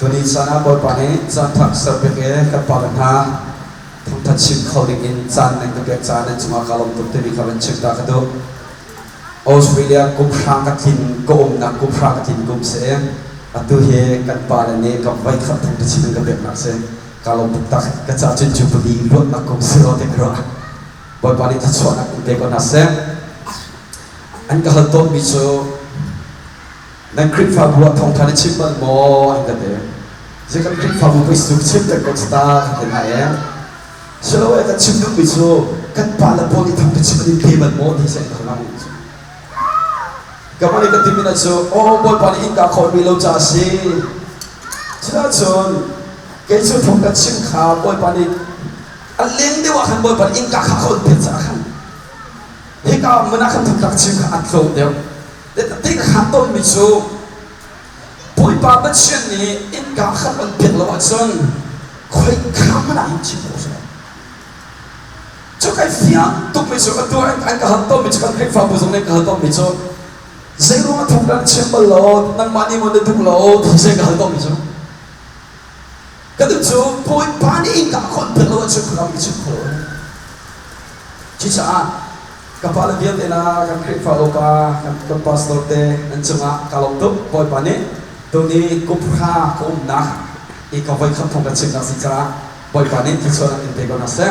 Tuni sana boy pani chan thak sarpeke ka palanha thum that chim khawling in chan nang ka chan an chuma kalom tu te bi khaban chikta ka do Australia kum phang ka thin ko na kum phang ka thin kum se atu he kan palane ka vai khat thum te chim ka bek na se kalom tu tak ka cha chen chu pudi lot na kum se ro te kro boy pani ta chona te ko na se an ka hal to mi so nan krit fa buat thong thani chim ban mo an ka de je kan krit fa bu pai su chim te ko sta ka na ya so e ka chim du mi so kan pa la poli thong te chim ni pe ban mo ni se ka na mu ka mali ka timina so oh boy pani in ka khoi mi lo cha si cha chon ke chu thong ka chim kha boy pani a leng de wa khan boy pani in ka kha khoi pe cha khan he ka mana khan thong ka chim kha at lo de để thấy cái hạt tôm bị số bồi ba bất xuyên này in cả khăn bằng biệt là mọi sơn khơi khám mà anh chịu khổ rồi cho cái phía tục bị số cái tôi anh cả hạt tôm bị cho cái pha bồi giống này cả hạt tôm bị số dây luôn mà thông đang xem bờ lò năng mani mà được thùng lò thì sẽ cả hạt tôm bị số cái thứ số bồi ba này in cả khăn biệt là mọi sơn không bị chịu khổ chỉ sao kapal dia tena kan krik faloka kan pastor te anchunga kalom tu boy pani tuni kupha kumna I ka vai kham thong ka chimna si cha boy pani ti chona in te gona se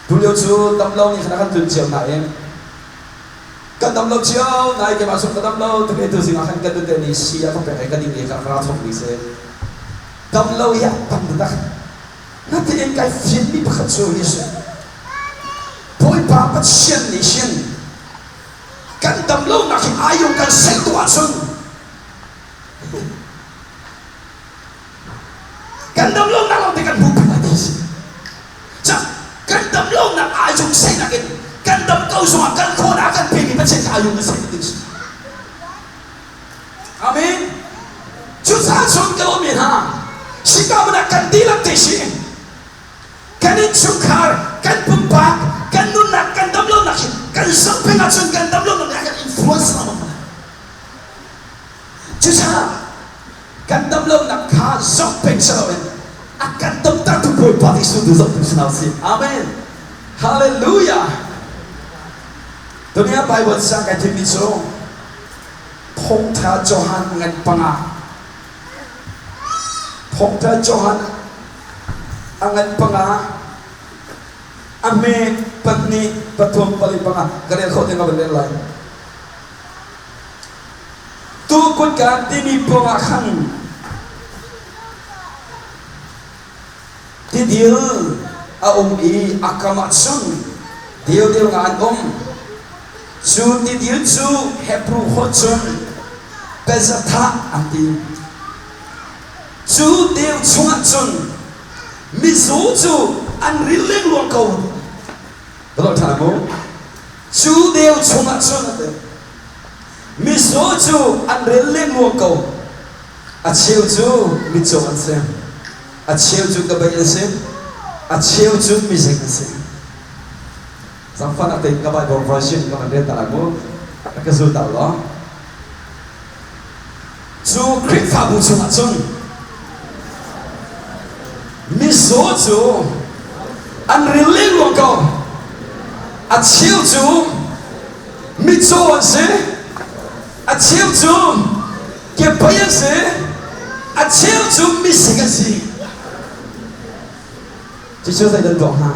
tulio chu tamlo ni khana kan tun chiao na em kan tamlo chiao nai ke ma sum ka tamlo tu ke tu singa khan ka tu te ni si ya ko pe ka ding ni ka ra thong ni se tamlo ya tam da na te en kai fin ni pa khat so ni se boy pa pat shen ni shen kan tam lo na khi ayong kan sai tua sun kan tam lo na lo te kan bu pa ti si cha kan tam lo na ayong sai na kan tam kau so kan kho na kan pe ni pa chen ayong na sai ti si amen chu sa sun ka lo mi ha si ka ma kan di lam te si kan in chu khar kan pum pa kan nun nak kan damlo nak kan sampai ngacun kan damlo nak akan influence nama mana cuca kan damlo nak kah sampai selawen akan tempat tu boy pati sudu sampai senasi amen haleluya dunia Bible sang kata miso thong tha Johan ngan panga thong tha Johan angan panga ame patni pathum palipanga kare khote ngabel lai tu kun ka tini ponga khang ti dil a I akamat sun dil ngan chu ti dil chu hebru khotsun bezatha anti chu dil chungat sun mizu chu an rileng luang kau kalau tamu chu deu chunga chunga te mizo chu an rileng luang kau a cheu chu mi chunga se a cheu chu ka bai se a cheu chu mi se se sampan ate ka bai bor version ka ande tamu ka zu ta lo chu krik fa bu chunga chung mizo chu an rileng luang kau a chiu chu mi cho an se a chiu chu ke payan se a chiu chu mi se ka si chỉ cho thầy đơn ha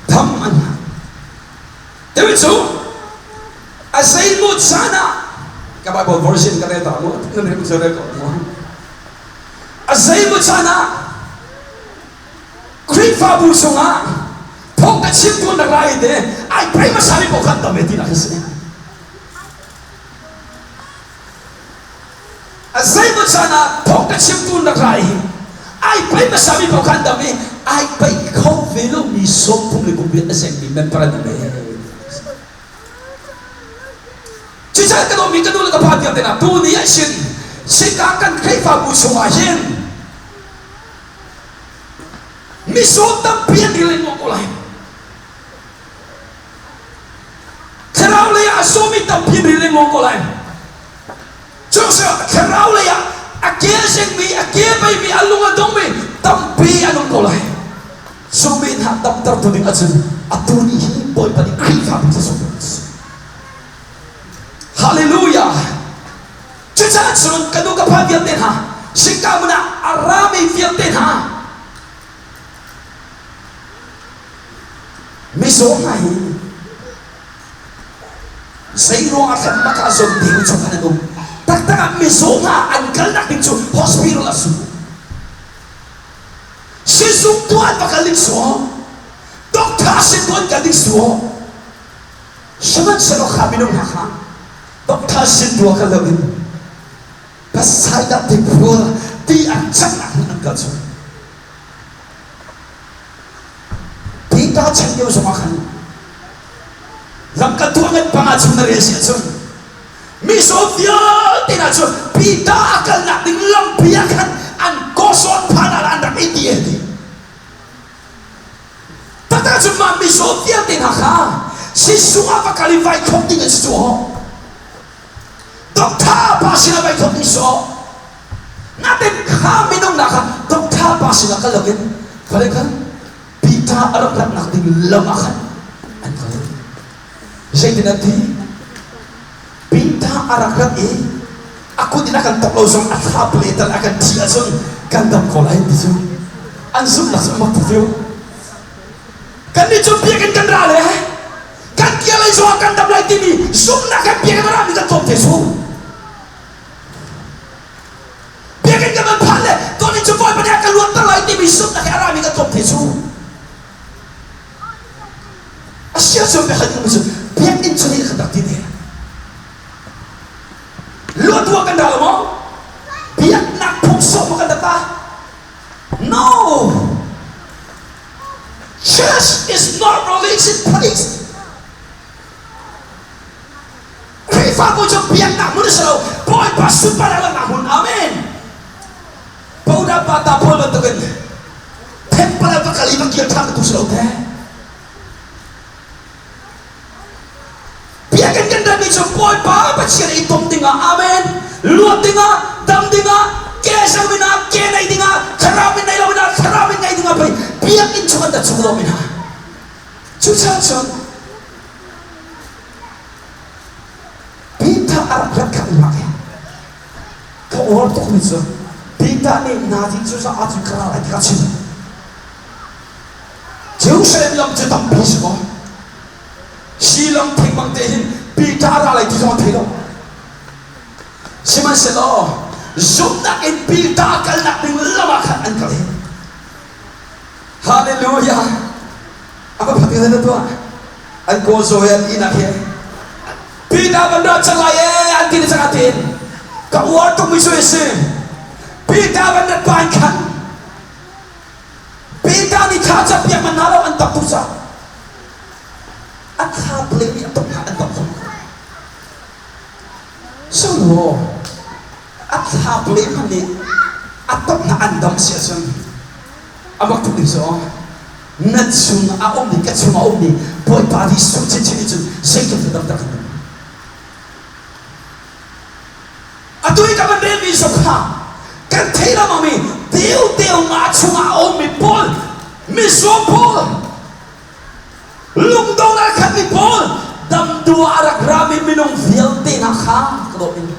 thăm anh thế với chú a say một sana các bạn bộ version cái này tao muốn nên em sẽ đây có azay mo sana kring fa bu songa thong ka chim tu na rai de ai pray ma sabi ko kan dame ti na kasi azay mo sana thong ka chim tu na rai ai pray ma sabi ko kan dame ai pray ko velo mi so pum le kumbit aseng mi men para dame chicha ka do mi ka do la ka pa ti na tu ni asin sikakan kring fa bu songa hin mi so tam pian di len mo ko lai tam pinri mo ko lai Joshua kharau le ya akia sing mi akia bai mi alunga dong mi tampi anong ko lai sumin ha tam tar tu ding ajun atuni hi boy pa ni krifa sa sumin hallelujah chucha chun kanu ka pa viet ten ha sika muna arami viet ten ha miso ngai say ro akan makazon ding chu kananum takta miso nga angkal nak ding chu hospital asu sisung tuan bakalik so doktor sin tuan kadik so saman sero khaminong hakha doktor sin tuan kalawin kasai da te pura ti achak ang kalso ta chang yo so makan lam ka tuangan pangachun na resi achun mi sofia tina chun pita akal na ding lam piakan an kosot panal andak iti tata chun ma mi sofia tina ka si sunga pa kalivai kong ting so dokta pa sila bai kong so natin ka minong naka dokta pa sila kalagin balikan pita arap nak ding lamakan an kali saya dinati pita arap aku tidak akan terlosong atap letal akan tiasong gandam kolai tisu ansum langsung matisu kan itu biarkan kendaraan kan dia lagi soal gandam lagi tini sum nak kan biarkan orang kita top tisu biarkan gandam pale tuan itu boy pada akan luar terlalu tini sum nak orang kita top tisu Asyik sampai hari ini biar incuri kedak ini. Luar dua kan dalam mau biar nak pungsok makan data. No, church is not religious place. Krifa bujang biar nak mun selalu boy pasut pada lang namun amin. Pauda bata pol bentukan. Tempala bakal ibang kita tak tu selalu teh. Biarkan ganda ni boy pa pacir itom tinga amen luat tinga dam tinga kesa mina kenai tinga karamin nai lawina karamin ngai tinga pai biarkan cuman dah cukup mina cuca pita arab kat lagi kau orang tu misal pita ni nadi cuca atu kerana lagi kacau jauh saya bilang cetam bismo silang timbang tehin pitara lagi sama telo siman selo zoom nak in pita kal nak ding lamakan angkal haleluya apa pati ada tu an ko soyan inak ye pita benda celaye anti sangatin ka war tu miso ese pita benda bankan pita ni kacap yang menaro antak pusat akha play atau nak atau so akha play mani atau nak andam siasan abak tu diso natsung aom ni katsung aom ni boy pari so cincin itu saya kita tak atau ikaman revi sokha kan tela mami teu ngatsung aom ni pol misopol lung dong nak kami pol dam dua arak rami minum vilte nak ha kalau ini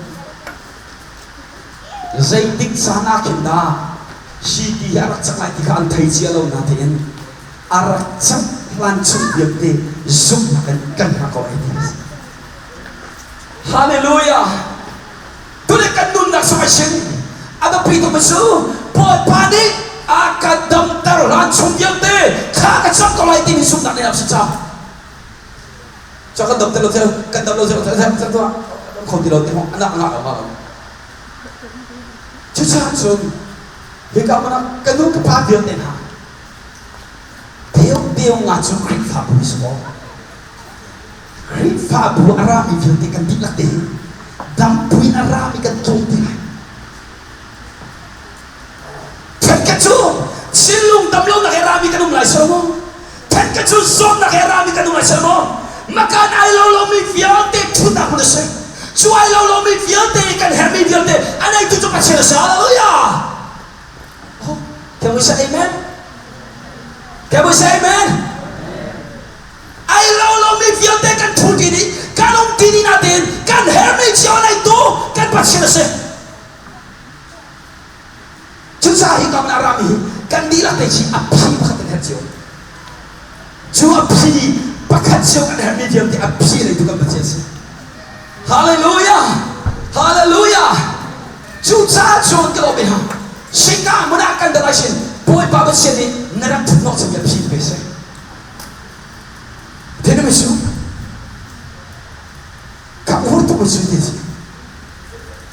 zaitik sana kita si dia arak cak lagi kan thai cialo natin arak cak langsung vilte zoom nak kan kau ini haleluya tu dekat nun nak semasih ada pito besu pol panik akan damtar langsung vilte kaget cak kalau ini zoom nak dalam sejak cakap damtar lo kan damtar lo tu kau tidak tengok anak Cuca sun, jika mana kanu kepabian tenha, teo ngaju krifa bu semua, krifa bu arami filti kan dilak deh, dampuin arami kan tonti, terkecu silung damlong nak arami kan umlai semua, terkecu zon nak arami kan umlai semua, makan ai lo mi viate thuta ko se chu ai lo mi viate kan her mi viate anai tu pa chela sa hallelujah. Oh, can we say amen? Can we say amen? Ai lo mi viate kan thuti ni kanong tini natin kan her mi chela itu kan pa chela se chu sa hi kam arami kan dila te chi api pa kan her chela chu api pakat siya kan her medium ti api na ito kan patsesi. Hallelujah! Hallelujah! Chu cha chon ka obi ha. Shinga muna kan dalasin. Boy babat siya ni narat not sa api bese. Tino mesu. Ka urto ko siya ni.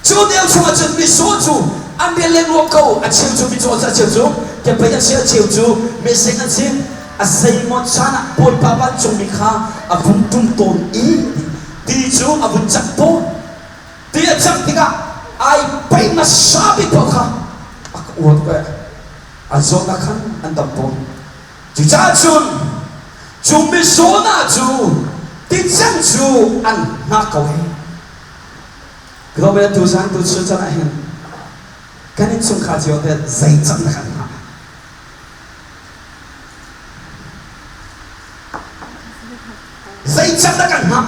Chu del chu machan mi so chu. Ambil len wako at siya chu mi chu sa siya chu. Kaya pa yan siya chu chu. Mesengan siya. Asay mo sana boy babat chumikha abun tumton di chu abun chakpo dia chaktika ay pay masabi ko ka ako wag ko azona kan andampo juja chun chumisona chu di chang chu an nakawe globe tu sang tu chu chana hin kanin chung kha jo te zai chang na kan zai chang da kan ha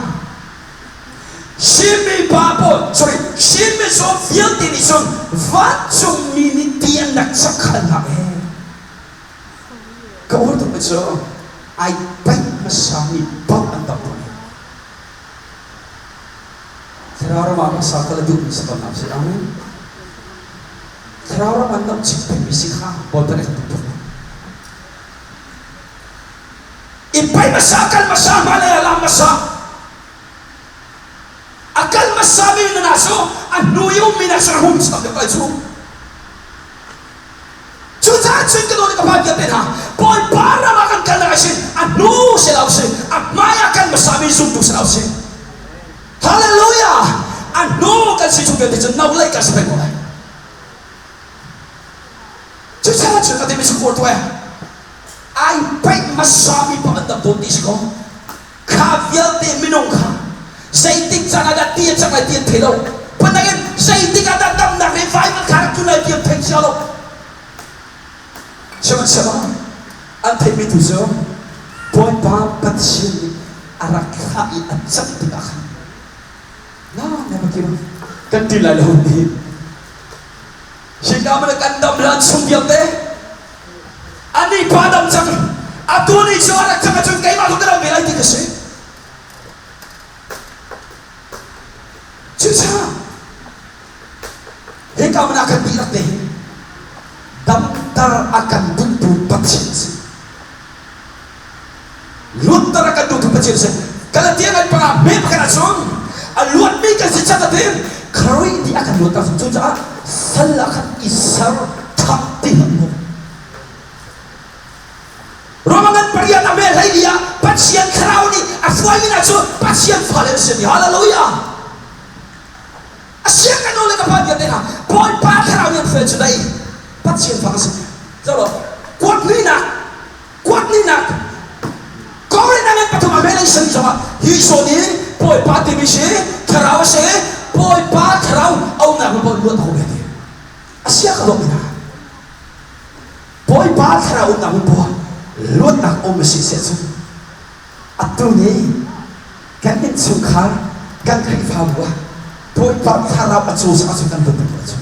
shimi babo sorry shimi so fiel ti ni son va chung mi ni tian dak sak khan ha ka or to so ai pai masami pau an ta po sarara ma sa kala du sa kan na si amen sarara man nam chik pe mi si kha bo ta ne ka ipai masakal masama na alam masa akal masami na naso anuyong minasarhum sa kapatsu chuta ching ko ni kapag yaten ha boy para makan kalakasin anu silawsin at maya kan masami sumtu silawsin hallelujah anu kan si chungke tijan naulay ka sa pengolay chuta ching ka timi support wa ai pai masami pa ang buntis ko kavyal te minong ka saitik sana da tiyan sana tiyan telo panagin saitik ada dam na revival karak tunay tiyan tensyalo sama-sama ang temi tuzo boy pa patsyin arakai at saktik ka na namakima kantila lahon din siya naman nagkandam lahat sumbyal te ani padam chang atuni chora chang chang kai ma thukara belai ti kase chucha he kamna kan birak te dam tar akan buntu patsin lut tar akan buntu patsin kala tiang an pa me pakana song aluat mi kan si chatatin karoi di akan lut ta chucha salakan isar thakti mo romangan parian amel hai dia pasien krauni afwai mina so pasien falen sini hallelujah asia kan oleh kapan dia tena boy pa krauni fe chudai pasien falen jalo kuat ni nak kore nangan patum amel sini sama hi so ni boy pa ti mi se krau se boy pa krau au na boy luat ho be asia ka mina boy pa krau na boy luat nak om si sesu atu ni kan in sukhar kan kai famwa boy pa tharap achu sa achu kan betul achu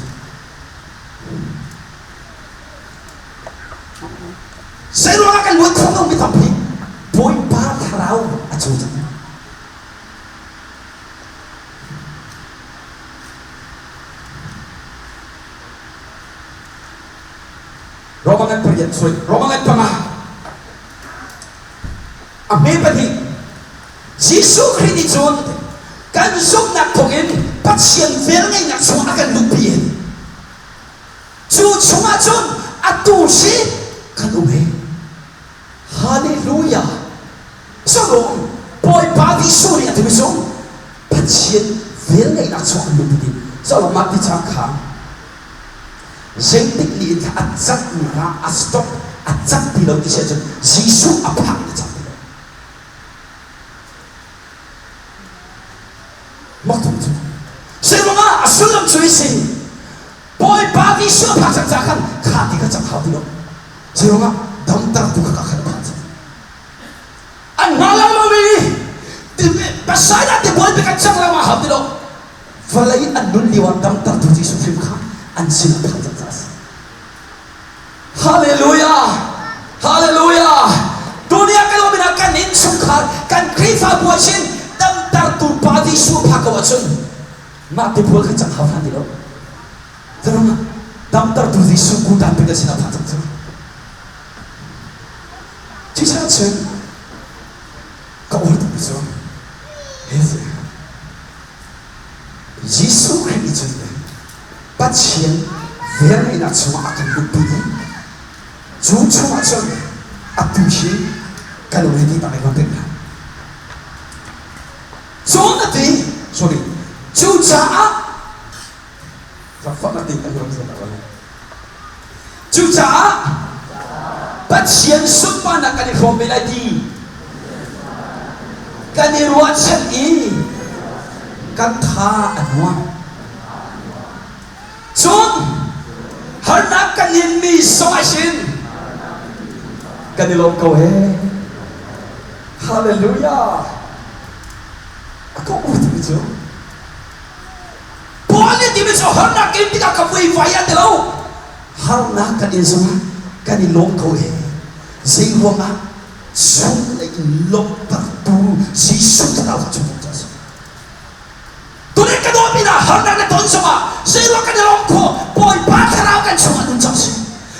selo akan luat khong mi tapi boy pa tharau achu romangan perian sorry romangan pama Amen pati Jisu Christi John kan zoom nak tongin pasien vel ngay nak so akan lupien chu chunga John atu si kan ume hallelujah so boy pati suri atu so pasien vel ngay nak so akan lupien so mati chakha zendik li atsak nga astop atsak tilaw ti siya Jisu apak sửa phá chẳng ra khăn khá thì các chẳng hào đi đâu chứ không ạ đâm ta tu các khăn phá chẳng anh nói là mình thì bà sai đã thì bối với các chẳng là mà hào đi đâu và lấy anh luôn liều đâm ta tu chỉ sụp phim khác anh xin phá chẳng ra Hallelujah Hallelujah dunia kalau mình akan in sukar kan krifa buasin đâm ta tu ba đi sửa phá cái vật mà thì bối các chẳng hào đi đâu chứ không ạ đâm ta tu chỉ sụp cú đâm cái xin phá chẳng ra chỉ sao chứ có ổn được chưa hết rồi Giêsu Christ bắt chiến về này là chúng ta cần được đi chúng ta cho atu chiến cái lúc này ta mới có thể làm chúng ta đi sorry chúng ta phát tình anh không sao đâu chúng ta bắt chiến sung ban là cái không phải là đi cái này ruột chân ý cái tha anh hoa chốn hơn nát cái nhìn mi soi xin cái này lòng cầu hè Hallelujah có ổn được chưa bỏ đi thì bây giờ hơn nát cái gì cả vui vậy anh đâu hơn nát cái nhìn soi cái này lòng cầu hè dây hoang á xuống lại lòng tập tu chỉ xuống tới đâu cho chúng ta Tulen kedua pina hendak na ton semua. Sila kan dalam ko boy bat karau kan cuma nun jasi.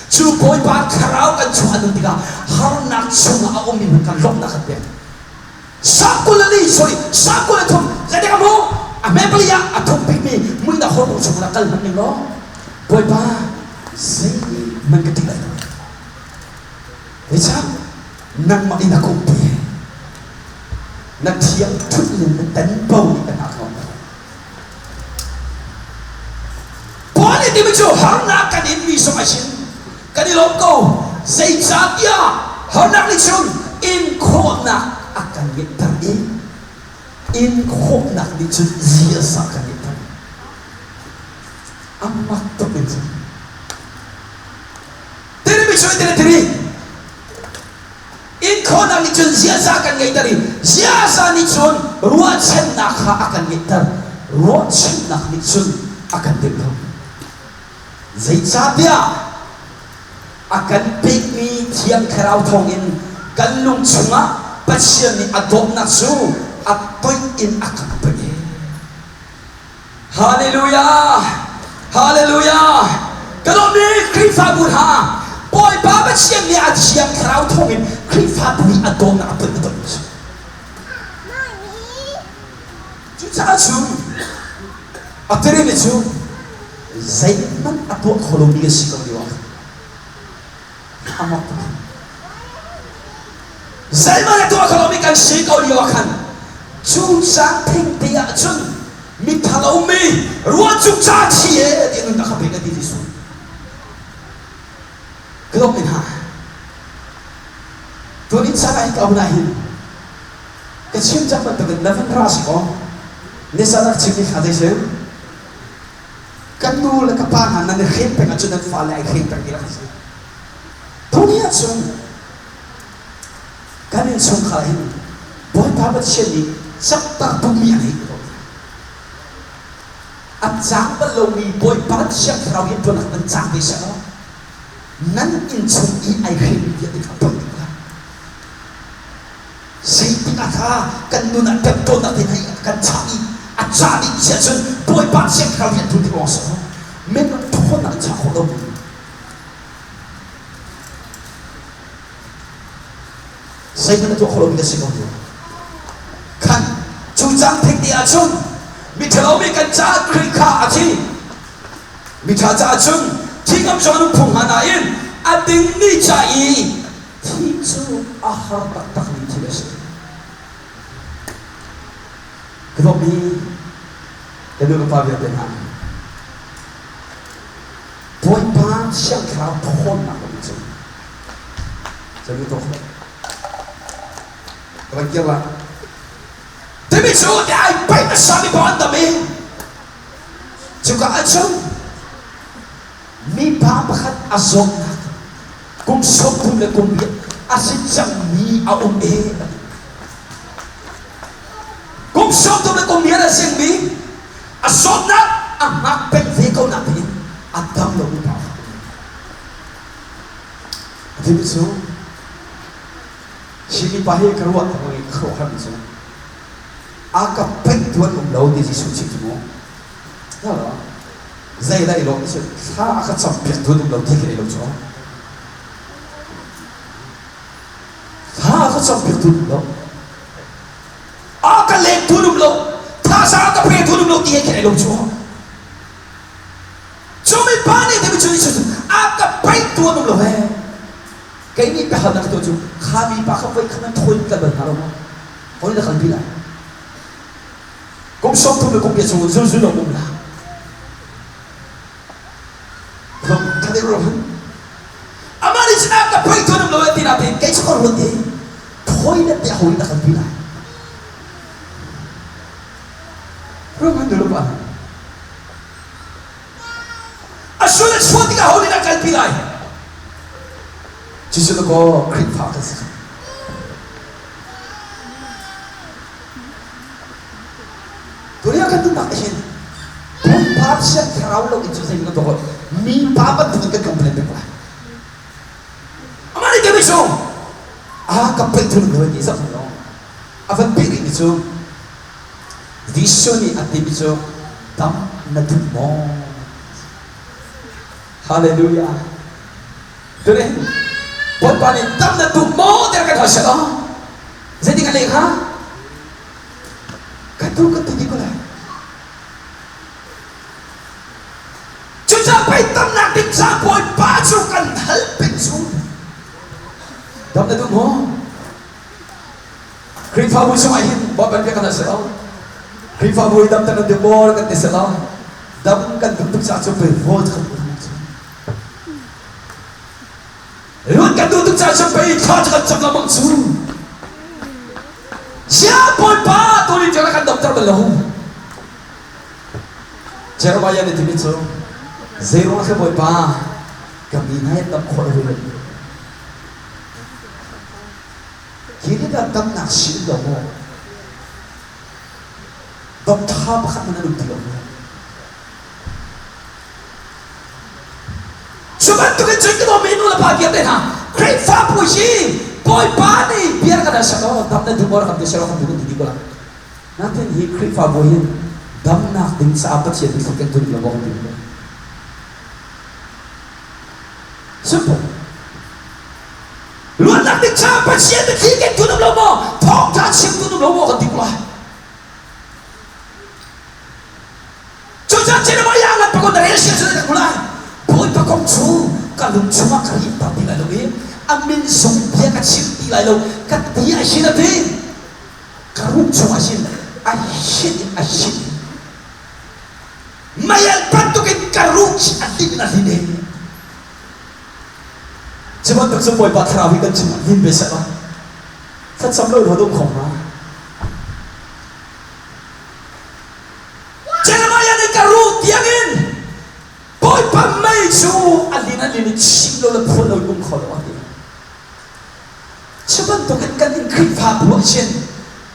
Cu boy bat karau kan cuma nun tiga. Hendak cuma aku minumkan lom nak dia. Sakul ni sorry, sakul tu. Jadi kamu, ame beli ya atau pimi, mui dah hormon cuma nakal mending lo. Boy bat, saya mengetik lagi. Macam nang mak ina kopi. Nak tiang tu ni dan bau ni kan aku. Boleh dia betul, hendak kan ini semua sih. Kan di loko, saya dia hendak licun, in kau nak akan kita in kau nak licun dia akan kita. Amat tu betul. Teri betul teri. In kau nak licun dia akan kita. Dia licun, ruat nak akan kita. Ruat nak licun akan kita. Zai dia akan pikmi tiang kerau thongin kan lung chunga pasien ni adop na su atoy in akan pergi. Hallelujah Hallelujah kalau ni krifa burha boy baba pasien ni ad tiang kerau thongin krifa buri adop na apa betul Cuca su ateri ni su Zaman atau kalau dia sikap dia, amat. Zaman atau kalau dia sikap dia kan, cuca peng dia cun, mitalau me, ruat cuca cie dia nak apa yang dia suruh. Kalau mana, tu ni cara yang kau nahin, kecil jangan terkena nafas rasiko, ni sana cipik ada sih. Kan nu la kapanan na khep penga chun fa la khep ta kila kasi dunia chun kanin chung khahin boy babat sheli sakta tumi ani at jang ba lomi boy babat shak raw yin to nak ban jang bi sa nan in chung I ai khep ya ti ka sei ti ka kan nu na tep to na ti hai kan chai Jadi jajan boy pasien kalian tu di bawah memang Tuhan nak cakap dong. Saya mana tu kalau kita singgung dia kan cujang tek dia cun mitalau mekan cak krika aci mitaja cun tingam jangan punghanain ading ni cai tisu ahar tak tak ni jelas Kelobi Kedua kepada Tuhan Boy pan siang kerap pohon nak begitu Jadi tu Kalau kira Tapi so dia ay baik sabi pohon dami Juga acung mi pa pakhat azok na kung sok tum le kung biat asin chang mi a e kung sok tum le kung biat asin mi azok na ang makpek veko natin at dam lo mi pa di ba so sili pa he karuat mo i karuhan so aka pek tuan lo di Jisu chi mo đó dây đây lo cái xa cái chậm biệt thôi đừng đầu tiên cái này đâu cho xa cái chậm biệt thôi đừng đâu cái lệ thôi đừng đâu tha xa cái bề thôi đừng đâu cái này đâu cho mình bán đi thì mình chơi cái bề thôi đừng đâu hè cái này phải học được tôi chú khá bị bà không phải khả năng thôi cái bệnh nào đâu có là không bị lại cũng sống thôi cũng biết rồi rồi rồi cũng là không cái đấy rồi amari china ka pai thon lo ti na tin cái chỗ rồi thì thôi là để hồi là không bị lại rồi mình được bạn asal số thì cái hồi là cái bị lại chỉ là có khinh phá cái gì tôi đã cần tu nakashin tôi pháp sẽ theo lo cái chuyện gì nó thôi mi papa tu cái complain được là amari cái gì cái bệnh tu nó gì sao nó vẫn bị cái gì vision ni ati bicho tam na tu mo hallelujah đấy buat pani tam na tu mo der ka thasa đó jadi ka lekha katu di ko la chucha pai tam na tin sa boy pa chu kan hal pin chu tam na tu mo kri fa bu chu ai hin buat ban ka thasa đó kri fa bu dam tan de mo ka thasa đó dam kan tu sa chu pe vot ka luôn cả tu sa chu pe kha cha cha la mang chu siya boy pa tu ni jara kan dam tan lo Jeremiah ni timit so zero ka boy pa kami na tam ko ro kini da tam na shi do mo dam tha pa khan na lu ti lo suban tu ke chik do menu la pa kia te na great fa pu shi boy pa ni biar ka da sa do dam na du mor kam de sa kam du ti ko la natin hi great fa boy hin dam na ding sa apat siya di sakit tu lo ko ti simple luôn là định cha bắt chiến được khi cái tuần lâu mò thọ cha chiến tuần lâu mò còn tìm lại cho cha chiến mà yang là con đời chiến sẽ được lại bồi bà công chúa cả lùng chúa mà cái tập đi lại lâu ấy amin sống bia cái chiến đi lại lâu cái tia ai chiến là thế cái lùng chúa ai chiến mày ăn bắt tụi cái lùng anh đi là gì đấy Cuma tak semua ibadah terawih kan cuma ini biasa lah. Saya sampai udah dong kong lah. Jangan maya ni karu tiangin. Boy pamai su alina ni cinglo le pun lo dong kong lagi. Cuma tu kan ingkrit faham bukan.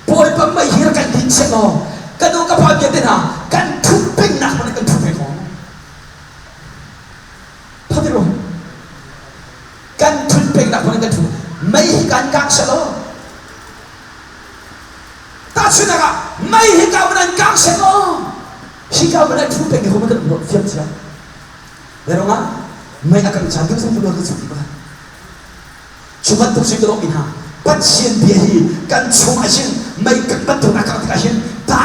Boy pamai hir kan dincelo. Kan orang kapal dia na kan tupeng nak mana kan tupeng kong. Tapi loh. Kan thun pek nak pun kan thun mai kan kang selo ta chuna ka mai ka ban kang selo hika ban thun pek ho kan no fiam cha pero nga mai akan chandu sa pulo ka chuti ba chumat tu sin do ina pat sien bia hi kan chung asin mai ka pat tu na ka ka sin ta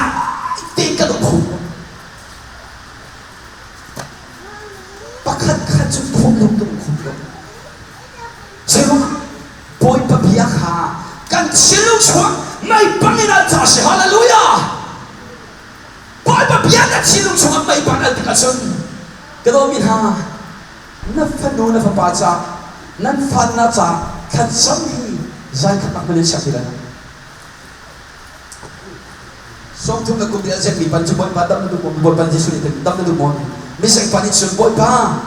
te ka do khu pakhat khat chu phom lum dum khu Sebab boy pabiak ha kan silu chuak mai pangina tasi hallelujah boy pabiak kan silu chuak mai pangal tikasun kado min ha na fanu na fapacha nan fan na cha khat sam hi zai khat nak melen sakila som thum na kundi asen mi pan chu boy padam na du boy pan jesu ni dam na du mon mi sai panit sun boy pa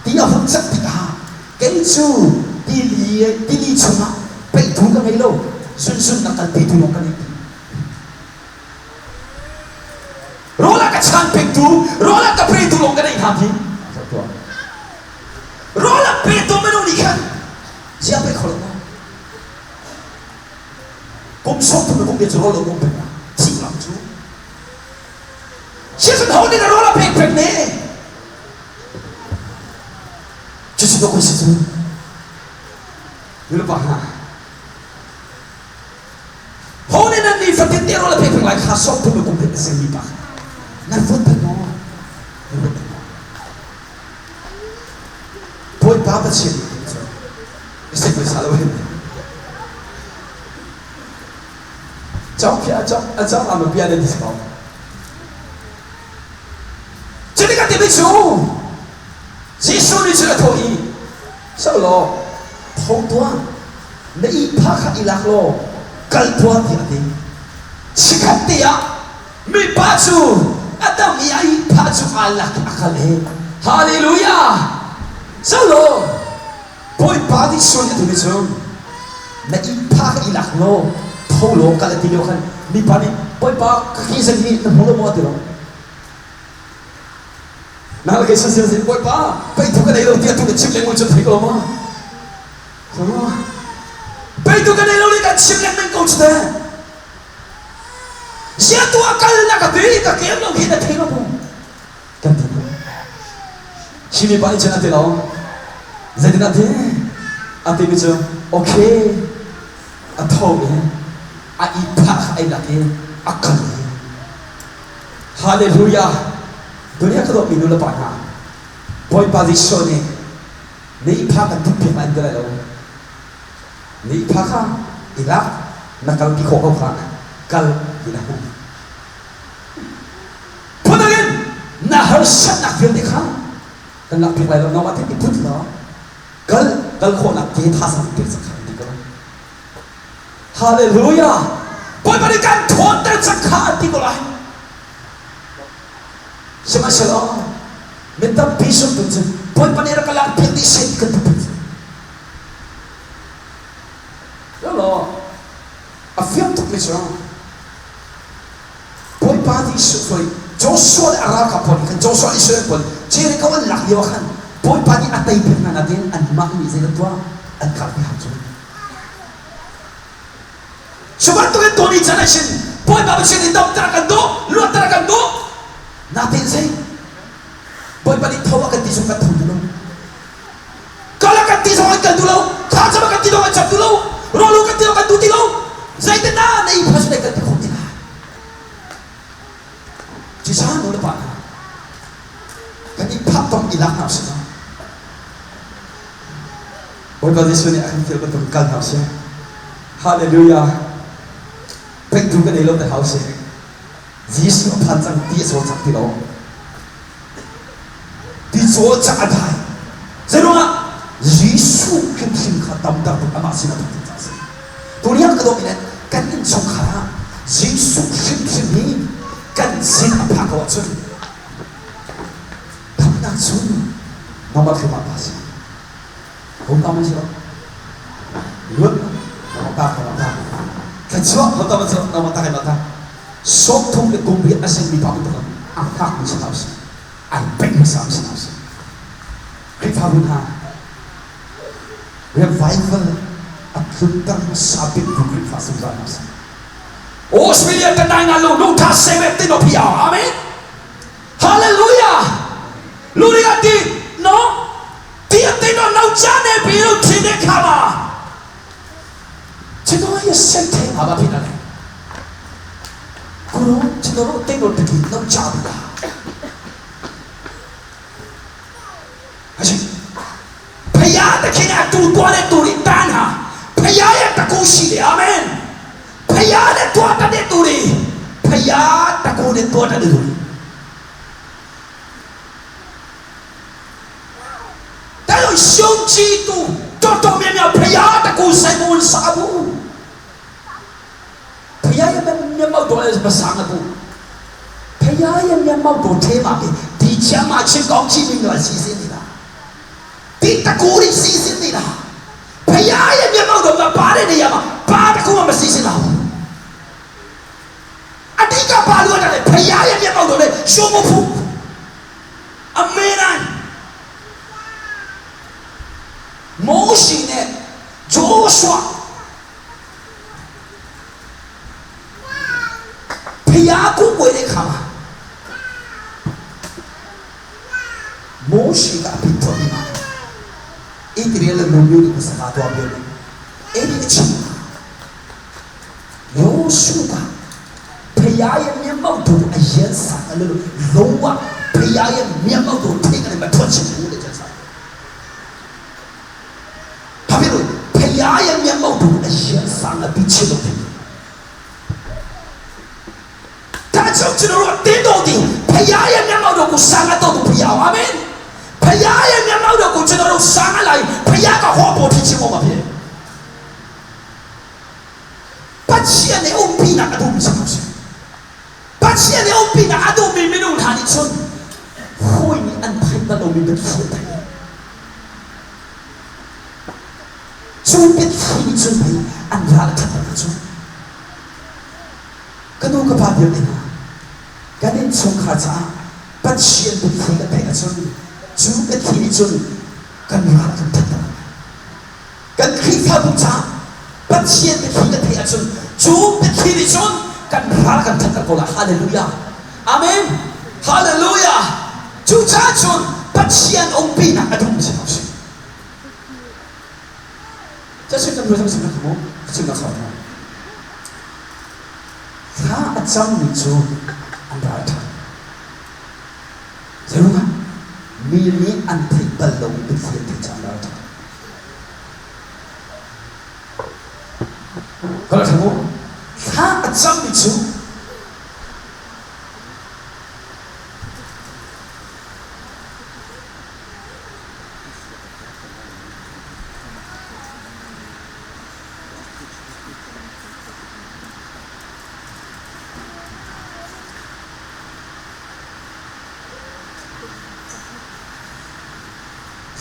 tí ở hướng dẫn thì cái chú đi chung á bị thú cái này lâu sun là cần bị thú cái này rồi là cái chăn bị thú rồi là cái bị thú cái này tham gì rồi là bị thú mình đi khăn chỉ bị khó lắm cũng sống thì cũng biết rồi là cũng bị chỉ làm chú chỉ cần hôn đi là rồi là bị này chỉ đâu có gì chứ lupa ha hôn đi là đi phải biết rồi là bị lại khá sống thì cũng biết sẽ đi bạc nãy vốn phải nó bôi ba bát chuyện sẽ phải sao vậy cháu làm một bia để đi sao chỉ để cái tiền chú chỉ số đi chơi thôi sao lo thâu tua lấy phá khát ilak lo cal tua thì anh đi chỉ khát tia mi phá chú Adam mi ai phá chú alak akale Hallelujah sao lo bôi ba đi số đi thôi chú lấy phá khát ilak lo thâu lo cal tia lo khăn mi phá đi bôi ba khi dân đi nó mua lo mua được nào cái sự gì bôi ba bây thu cái này đầu tiên thu cái chip lên một chút thấy có mà bây thu cái này đầu tiên cái chip lên mình câu chuyện đấy giờ tua cái là cái gì cái kiếm nó khi nó thấy nó không cái gì khi mình bán chân thế nào giờ thế nào thế anh thấy bây giờ ok anh thâu nhé anh phá anh là thế anh cần Hallelujah dunia ka do minula pa na boy position ni pha ka tupi man dala lo ni pha ka ila nakal ki ko ka kal ila punagen na har shat nak fil dikha kan nak pi lo no ma te put lo kal ko nak ke tha sa pe sa kha di ko hallelujah boy bari kan thon ta sa kha di ko lai Sama shalom, minta piso tu, boy panera kalang pilih set ke tu. Lalu, afiam tu piso, boy padi sufoi, Joshua arah kapon, kan Joshua Israel pun, ciri kawan lak dia kan, boy padi atai pernah nadin, an mak ni saya tua, an kapi hatu. Sebab tu kan Tony Janasin, boy bawa sini dok terakan do, luar terakan do. Natin say boy balik tawa kan tisong kat dulo kala kan tisong kan dulo kasa kan tisong kan dulo rolo kan tisong kan dulo zaitan na ipas na kan ko tina jisan mo pa kan ipap tong ilak na sa boy balik suni akan feel ko tong kal house hallelujah pek tu kan ilok the house Jesus panjang dia sojak tilo, dia sojak adai. Zerua Jesus kemsin khatam dah tu amasin atau tidak sih. Dunia kedominan kan insong khara Jesus kemsin ni kan sin apa kau cun, kamu nak cun, nama kemana sih? Kau tahu macam apa? Lut, nama tak kemana? Kecuali kau tahu macam nama tak kemana? Sok thong le công việc asen bi pam to ang thak ni sa house ang pek ni sa house kri phabun ha revival at lutar sabit bu kri fasu sa house Australia ta dai na lo no ta sebe ti no pia amen hallelujah luria ti no ti ti no nau cha ne bi lo ti de khama chino ya sente aba pi na Guru cenderung tengok pergi nak cabla. Asyik. Payah tak kena tu tuan itu di tanah. Payah yang tak kusi dia, amen. Payah yang tuan tak itu di. Payah tak kau di tuan tak itu. Tapi siung itu, contoh memang payah tak kau saya sabu. Payah yang mau doa bersama tu. Payah yang mau doa tema ni, di jam macam kau cipin doa sisi ni lah. ตะกูนี่ซีซินนี่นะพยายังมีมาดูมาปาเรนี่ยามาปาตะกูมาซีซินเราอันนี้ก็ปาลูกนั่นเลยพยายังมีมาดูเลยโชว์มุฟูอเมริกันโมชิเนี่ยโจชัวพยากูป่วยในคำโมชิกับพิทอมีมาอีกเรื่องนึงอยู่ในสถานตัวเดียวกันเอ็นดิชิโยชูกะพยายังมีมาดูไอ้ยันสักอะไรรู้ว่าพยายังมีมาดูที่กันมาทุ่งชิบูเลยจ้ะสักทำไมรู้พยายังมีมาดูไอ้ยันสักอะไรพิชิตเลยถ้าจะรู้ว่าที่โดดีพยายังมีมาดูกูสักอะไรตัวพยาอาเมนพยายังมีมาดูกูจะรู้สักอะไรพยาก็หัวปวดที่ชิบูมาเพียปัจจัยในองค์ปีนักดูมิสักสิ่งปัจจัยในองค์ปีนักดูมิไม่รู้ทางนี้ชนคุยอันไทยมาดูมิเป็นสิ่งใดจูเป็นที่นี้ชนไปอันยาละทับกันชนกันดูกับพาเดียวกันนะกันเองชงขาจ้าปัจจัยเป็นที่กันไปกันชนจูเป็นที่นี้ชนกันยาละทับกันกันคริสต์บุญจ้าปัจจัยเป็นที่กันไปกันชนจูเป็นที่นี้ชนกันรักกันทัดกันโกละฮาเลลูยาอาเมนฮาเลลูยาจูจ้าชนปัจจัยองค์ปีนักดูมิสักสิ่งจะช่วยกันดูทั้งสิ่งนั้นมั้งสิ่งนั้นสอนถ้าอาจารย์มีจูอันใดท่านจะรู้ไหมมีอันที่บรรลุเป็นสิ่งที่จำได้ท่านก็เลยทั้งหมดถ้าอาจารย์มีจู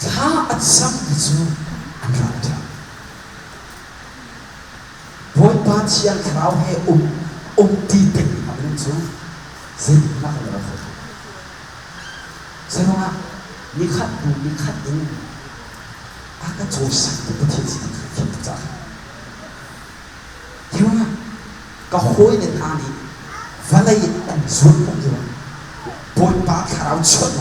ถ้าอาจารย์มีจูอันใดท่านบอยปาเชียงคราวให้ตีเต็มอันนั้นจูเสียงนักเลยครับใช่ไหมว่ามีขัดดูมีขัดอินอาก็โจสักตัวที่สิ่งที่คิดจากใช่ไหมว่าก็หอยในทางนี้วันละอันสุดของอยู่บอยปาคราวชน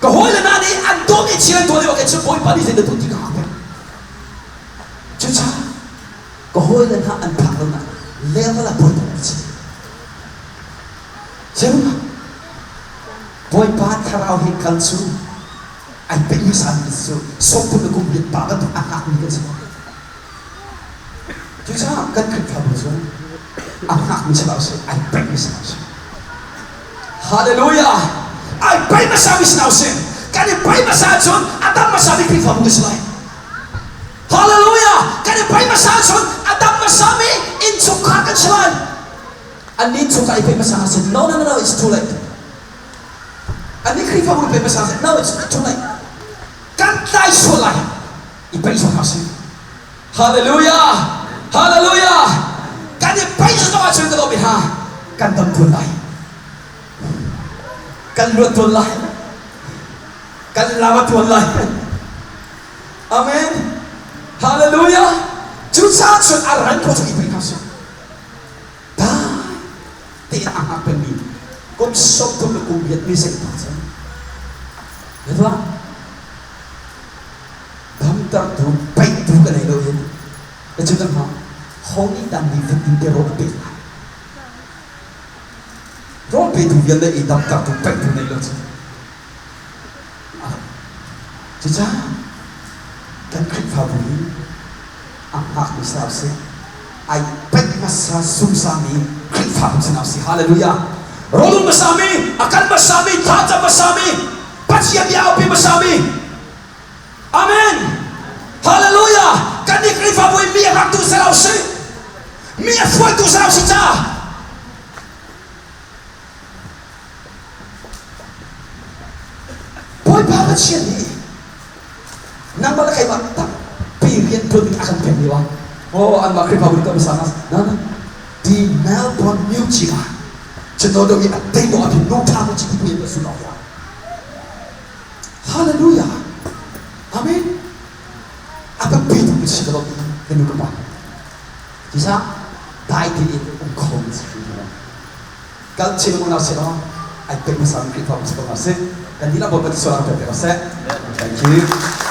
ก็หอยในทางนี้อันตัวนี้เชื่อตัวนี้ว่าแกจะบอยปาที่จะตัวที่ข้าเป็นจุดช้าก็หอยในทางอันพักแล้วนะเลี้ยงละบอยปาใช่ไหมบอยปาคราวให้กันสู้ไอ้เป็นมิสันมิสู้สมบูรณ์กุมยิบปากกันอาหารมีกันสิจุดช้ากันขึ้นขับรถสู้อาหารมีสลาวสิไอ้เป็นมิสลาวสิฮาเลลูยาไอ้เป็นมิสลาวสิลาวสิกันไอ้เป็นมิสลาวชนอาดัมมิสลาวขึ้นขับรถสิลายฮาเลลูยากันไอ้เป็นมิสลาวชนอาดัมมิสลาวอินสุขากันสิลายอันนี้สุขาไอ้เป็นมิสลาวสิ no it's too late อันนี้ขึ้นขับรถเป็นมิสลาวสิ no it's too late กันได้ส่วนไรอีเป็นส่วนเขาสิฮาเลลูยาฮาเลลูยากันไอ้เป็นส่วนเขาสิก็ต้องไปหากันต้องทนไรกันรวดทนไรกันลาวทนไรอาเมนฮาเลลูยาจุดสร้างส่วนอะไรก็จะอีเป็นเขาสิได้ที่อาหารเป็นมีกุมสมทุกกุมยัดมีสิ่งต่างๆเห็นไหมทำตัดถูกไปถูกกันเลยเลยแต่จุดนั้นเขานี่ดันมีฟิตอินเตอร์โรบเป็นโรบเป็นถูกยันได้อีดับตัดถูกไปถูกในเลยจุดจ้ากันคลิปฟาบุรีอาหารมิสลาวสิไอ้เป็นมาสาสุมสามีคลิปฟาบุรีสาวสิฮาเลลูยาโรลุมาสามีอาการมาสามีท่าจะมาสามีปัจจัยยาวเป็นมาสามีอาเมนฮาเลลูยากันนี่คลิปฟาบุรีมีรักตัวสาวสิมีฝอยตัวสาวสิจ้า Nang siya ni. Nang bala kay mata. Period pun akan pemiwa. Oh, an makri pabrik ka sana. Nana. Di Melbourne New China. Cenodo ni atay mo abin no tamo chipi ni sunaw. Hallelujah. Amen. Apa pintu sih kalau ini kemana? Bisa tahu ini ungkau sih. Kalau cina mana sih lah? Aku pengen sampai kita masuk masuk. Dan tidak boleh seorang berbeda. Thank you.